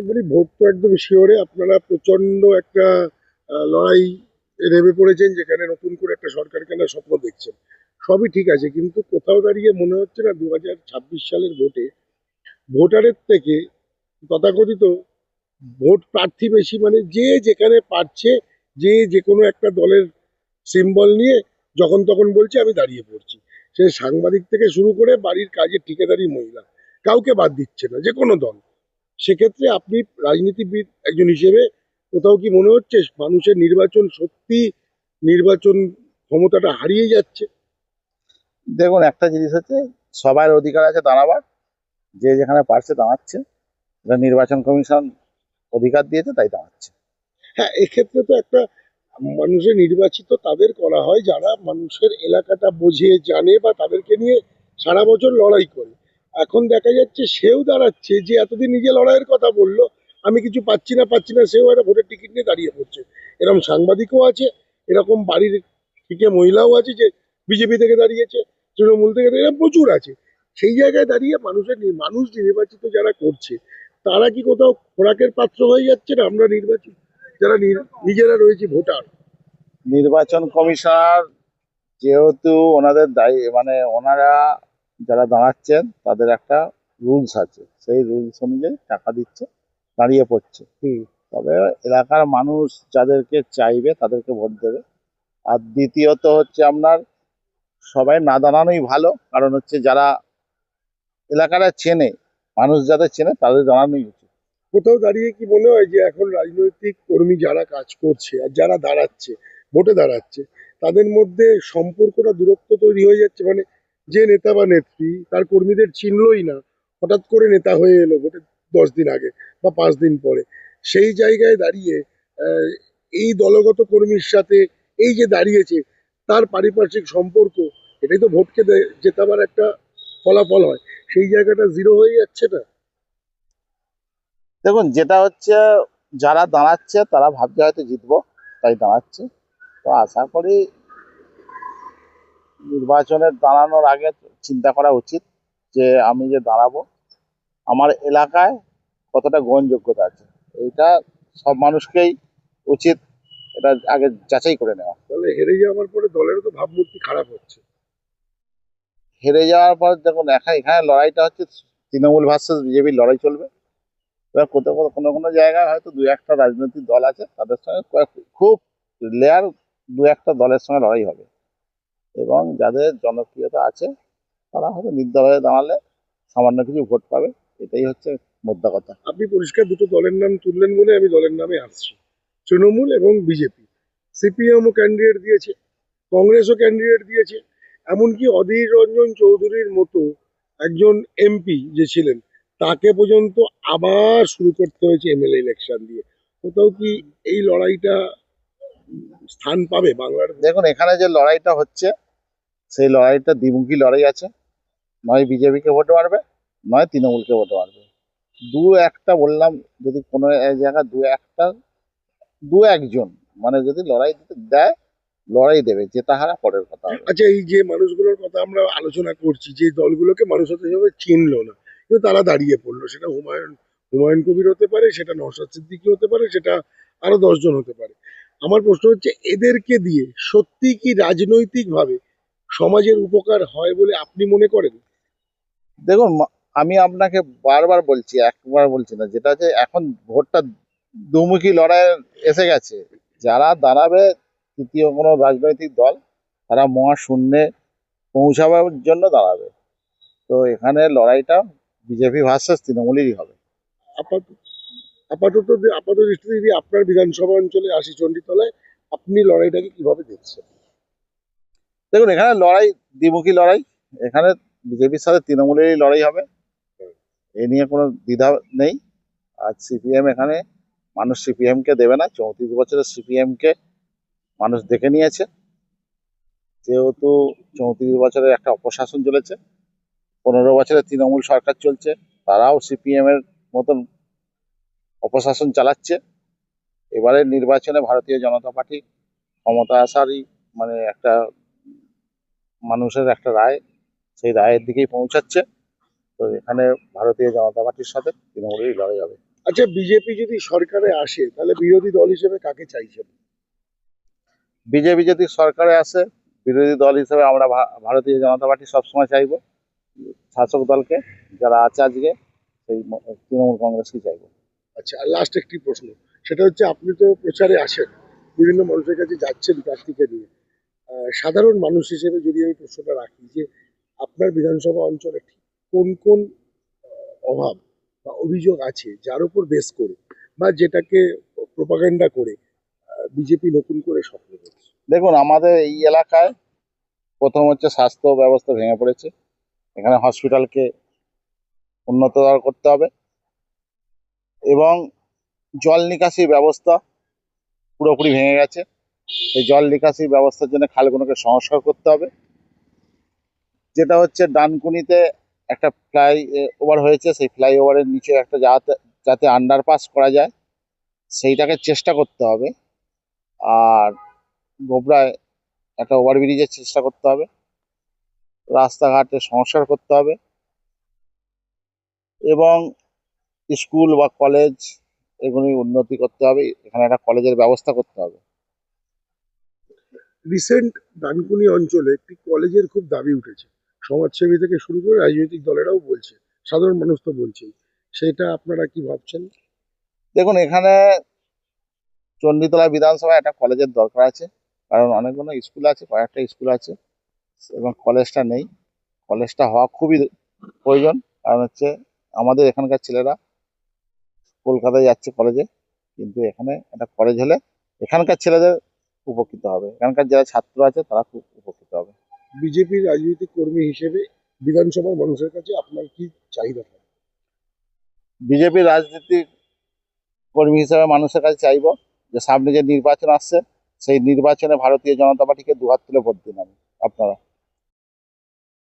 বলি ভোট তো একদম শিওরে আপনারা প্রচন্ড একটা লড়াই নেমে পড়েছেন, যেখানে নতুন করে একটা সরকার কেনার স্বপ্ন দেখছেন। সবই ঠিক আছে, কিন্তু কোথাও দাঁড়িয়ে মনে হচ্ছে না 2026 সালের ভোটে ভোটারের থেকে তথাকথিত ভোট প্রার্থী বেশি, মানে যে যেখানে পারছে, যে যে কোনো একটা দলের সিম্বল নিয়ে যখন তখন বলছে আমি দাঁড়িয়ে পড়ছি। সে সাংবাদিক থেকে শুরু করে বাড়ির কাজের ঠিকাদারি মহিলা, কাউকে বাদ দিচ্ছে না, যে কোনো দল। সেক্ষেত্রে আপনি রাজনীতিবিদ একজন হিসেবে কোথাও কি মনে হচ্ছে মানুষের নির্বাচন সত্যি নির্বাচন ক্ষমতাটা হারিয়ে যাচ্ছে? দেখুন, একটা জিনিস হচ্ছে, সবার অধিকার আছে দাঁড়াবার। যে যেখানে পারছে দাঁড়াচ্ছে। এটা নির্বাচন কমিশন অধিকার দিয়েছে, তাই দাঁড়াচ্ছে। হ্যাঁ, এক্ষেত্রে তো একটা মানুষের নির্বাচিত তাদের করা হয় যারা মানুষের এলাকাটা বোঝে, জানে, বা তাদেরকে নিয়ে সারা বছর লড়াই করে। এখন দেখা যাচ্ছে সেও দাঁড়াচ্ছে, যে এতদিন নিজে লড়াইয়ের কথা বললো, আমি কিছু পাচ্ছি না, সেও একটা ভোটের টিকিট নিয়ে দাঁড়িয়ে পড়ছে। এরকম সাংবাদিকও আছে, এরকম বাড়ির থেকে মহিলাও আছে যে বিজেপি থেকে দাঁড়িয়েছে, তৃণমূল থেকে দাঁড়িয়ে প্রচুর আছে। সেই জায়গায় দাঁড়িয়ে মানুষ নির্বাচিত যারা করছে, তারা কি কোথাও খোরাকের পাত্র হয়ে যাচ্ছে না? আমরা নির্বাচিত যারা নিজেরা রয়েছে ভোটার। নির্বাচন কমিশনার যেহেতু ওনাদের দায়ী, মানে ওনারা যারা দাঁড়াচ্ছেন তাদের একটা রুলস আছে, সেই রুলস অনুযায়ী টাকা দিচ্ছে, দাঁড়িয়ে পড়ছে। হুম। তবে এলাকার মানুষ যাদেরকে চাইবে তাদেরকে ভোট দেবে। আর দ্বিতীয়ত হচ্ছে আপনার, সবাই না দাঁড়ানোই ভালো। কারণ হচ্ছে যারা এলাকাটা চেনে, মানুষ যাদের চেনে তাদের দাঁড়ানোই উচিত। কোথাও দাঁড়িয়ে কি মনে হয় যে এখন রাজনৈতিক কর্মী যারা কাজ করছে আর যারা দাঁড়াচ্ছে, ভোটে দাঁড়াচ্ছে, তাদের মধ্যে সম্পর্কটা দূরত্ব তৈরি হয়ে যাচ্ছে? মানে যে নেতা বা নেত্রী তার কর্মীদের চিনলই না, হঠাৎ করে নেতা হয়ে এলো ভোটের 10 দিন আগে বা 5 দিন পরে, সেই জায়গায় দাঁড়িয়ে আহ, এই দলগত কর্মীর সাথে এই যে দাঁড়িয়েছে, তার পারিপার্শ্বিক সম্পর্ক, এটাই তো ভোটকে জেতাবার একটা ফলাফল হয়। সেই জায়গাটা জিরো হয়ে যাচ্ছে না? দেখুন, যেটা হচ্ছে, যারা দাঁড়াচ্ছে তারা ভাবছে হয়তো জিতবো, তাই দাঁড়াচ্ছে। তো আশা করি নির্বাচনের দাঁড়ানোর আগে চিন্তা করা উচিত যে আমি যে দাঁড়াবো, আমার এলাকায় কতটা গ্রহণযোগ্যতা আছে। এইটা সব মানুষকেই উচিত এটা আগে যাচাই করে নেওয়া। তাহলে হেরে যাওয়ার পরে দলেরও তো ভাবমূর্তি খারাপ হচ্ছে। হেরে যাওয়ার পর দেখুন, এখানে লড়াইটা হচ্ছে তৃণমূল ভার্সেস বিজেপির লড়াই চলবে। এবার কোথাও কোথাও কোনো কোনো জায়গায় হয়তো দু একটা রাজনৈতিক দল আছে, তাদের সঙ্গে খুব লেয়ার দু একটা দলের সঙ্গে লড়াই হবে। এবং যাদের জনপ্রিয়তা আছে তারা হয়তো নির্দলে দাঁড়ালে সামান্য কিছু ভোট পাবে। এটাই হচ্ছে মোদ্দা কথা। আপনি পরিষ্কার দুটো দলের নাম তুললেন বলে আমি দলের নামে আসছি, তৃণমূল এবং বিজেপি। সিপিএমও ক্যান্ডিডেট দিয়েছে, কংগ্রেসও ক্যান্ডিডেট দিয়েছে, এমনকি অধীর রঞ্জন চৌধুরীর মতো একজন এমপি যে ছিলেন, তাকে পর্যন্ত আবার শুরু করতে হয়েছে এমএলএ ইলেকশন দিয়ে। কোথাও কি এই লড়াইটা স্থান পাবে বাংলার ভোটে? দেখুন, এখানে যে লড়াইটা হচ্ছে, সেই লড়াইটা দ্বিমুখী লড়াই আছে। নয় বিজেপিকে ভোট মারবে, নয় তৃণমূলকে ভোট মারবে। দু একটা বললাম, যদি কোনো এক জায়গায় দু একটা, দু একজন মানে যদি লড়াই দিতে দেয়, লড়াই দেবে, জেতা হারা পরের কথা হবে। আচ্ছা, এই যে মানুষগুলোর কথা আমরা আলোচনা করছি, যে দলগুলোকে মানুষ হতে হিসেবে চিনলো না, কিন্তু তারা দাঁড়িয়ে পড়লো, সেটা হুমায়ুন হুমায়ুন কবির হতে পারে, সেটা নওশাদ সিদ্দিকী হতে পারে, সেটা আরো 10 জন হতে পারে। আমার প্রশ্ন হচ্ছে, এদেরকে দিয়ে সত্যি কি রাজনৈতিক ভাবে সমাজের উপকার হয় বলে আপনি মনে করেন? দেখুন, আমি আপনাকে বারবার বলছি, একবার বলছি না, যেটা হচ্ছে এখন ভোটটা দুমুখী লড়াই এসে গেছে। যারা দাঁড়াবে, তৃতীয় কোনো রাজনৈতিক দল, তারা মহাশূন্যে পৌঁছাবার জন্য দাঁড়াবে। তো এখানে লড়াইটা বিজেপি ভার্সেস তৃণমূলেরই হবে। আপাতত আপাত দৃষ্টিতে যদি আপনার বিধানসভা অঞ্চলে আসি, চণ্ডীতলায়, আপনি লড়াইটাকে কিভাবে দেখছেন? দেখুন, এখানে লড়াই দ্বিমুখী লড়াই। এখানে বিজেপির সাথে তৃণমূলেরই লড়াই হবে, এ নিয়ে কোনো দ্বিধা নেই। আর সিপিএম এখানে, মানুষ সিপিএম কে দেবে না। 34 বছরের সিপিএম কে মানুষ দেখে নিয়েছে। যেহেতু 34 বছরের একটা অপশাসন চলেছে, 15 বছরের তৃণমূল সরকার চলছে, তারাও সিপিএম এর মতন অপশাসন চালাচ্ছে। এবারের নির্বাচনে ভারতীয় জনতা পার্টি ক্ষমতা আসারই, মানে একটা মানুষের একটা রায়, সেই রায়ের দিকেই পৌঁছাচ্ছে। তো এখানে ভারতীয় জনতা পার্টির সাথে তৃণমূলেরই লড়াই হবে। আচ্ছা, বিজেপি যদি সরকারে আসে তাহলে বিরোধী দল হিসেবে কাকে চাইছেন? বিজেপি যদি সরকারে আসে, বিরোধী দল হিসেবে আমরা ভারতীয় জনতা পার্টি সবসময় চাইবো শাসক দলকে, যারা আছে আজকে সেই তৃণমূল কংগ্রেসকে চাইবো। আচ্ছা, আর লাস্ট একটি প্রশ্ন, সেটা হচ্ছে আপনি তো প্রচারে আসেন, বিভিন্ন মানুষের কাছে যাচ্ছেন প্রার্থীকে নিয়ে। সাধারণ মানুষ হিসেবে যদি আমি প্রশ্নটা রাখি যে আপনার বিধানসভা অঞ্চলে ঠিক কোন কোন অভাব বা অভিযোগ আছে যার উপর বেস করে বা যেটাকে প্রোপাগান্ডা করে বিজেপি নতুন করে স্বপ্ন দেখছে? দেখুন, আমাদের এই এলাকায় প্রথম হচ্ছে স্বাস্থ্য ব্যবস্থা ভেঙে পড়েছে। এখানে হসপিটালকে উন্নততর করতে হবে এবং জল নিকাশি ব্যবস্থা পুরোপুরি ভেঙে গেছে। এই জল নিকাশি ব্যবস্থার জন্য খালগুলোকে সংস্কার করতে হবে। যেটা হচ্ছে ডানকুনিতে একটা ফ্লাই ওভার হয়েছে, সেই ফ্লাইওভারের নিচে একটা যাতে যাতে আন্ডারপাস করা যায় সেইটাকে চেষ্টা করতে হবে। আর গোবরায় একটা ওভারব্রিজের চেষ্টা করতে হবে, রাস্তাঘাটে সংস্কার করতে হবে এবং স্কুল বা কলেজ এগুলি উন্নতি করতে হবে। এখানে একটা কলেজের ব্যবস্থা করতে হবে। রিসেন্ট ডানকুনি অঞ্চলে একটি কলেজের খুব দাবি উঠেছে, সমাজসেবী থেকে শুরু করে রাজনৈতিক দলেরাও বলছে, সাধারণ মানুষ তো বলছেই। সেটা আপনারা কি ভাবছেন? দেখুন, এখানে চণ্ডীতলা বিধানসভায় একটা কলেজের দরকার আছে, কারণ অনেকগুলো স্কুল আছে, কয়েকটা স্কুল আছে এবং কলেজটা নেই। কলেজটা হওয়া খুবই প্রয়োজন, কারণ হচ্ছে আমাদের এখানকার ছেলেরা কলকাতায় যাচ্ছে কলেজে, কিন্তু এখানে একটা কলেজ হলে এখানকার ছেলেদের উপকৃত হবে, এখানকার যারা ছাত্র আছে তারা খুব উপকৃত হবে। বিজেপির রাজনৈতিক কর্মী হিসেবে বিধানসভার মানুষের কাছে আপনার কি চাহিদা থাকে? বিজেপির রাজনীতিক কর্মী হিসেবে মানুষের কাছে চাইবো যে সামনে যে নির্বাচন আসছে সেই নির্বাচনে ভারতীয় জনতা পার্টিকে দুহাত তুলে ভোট দিন আপনারা।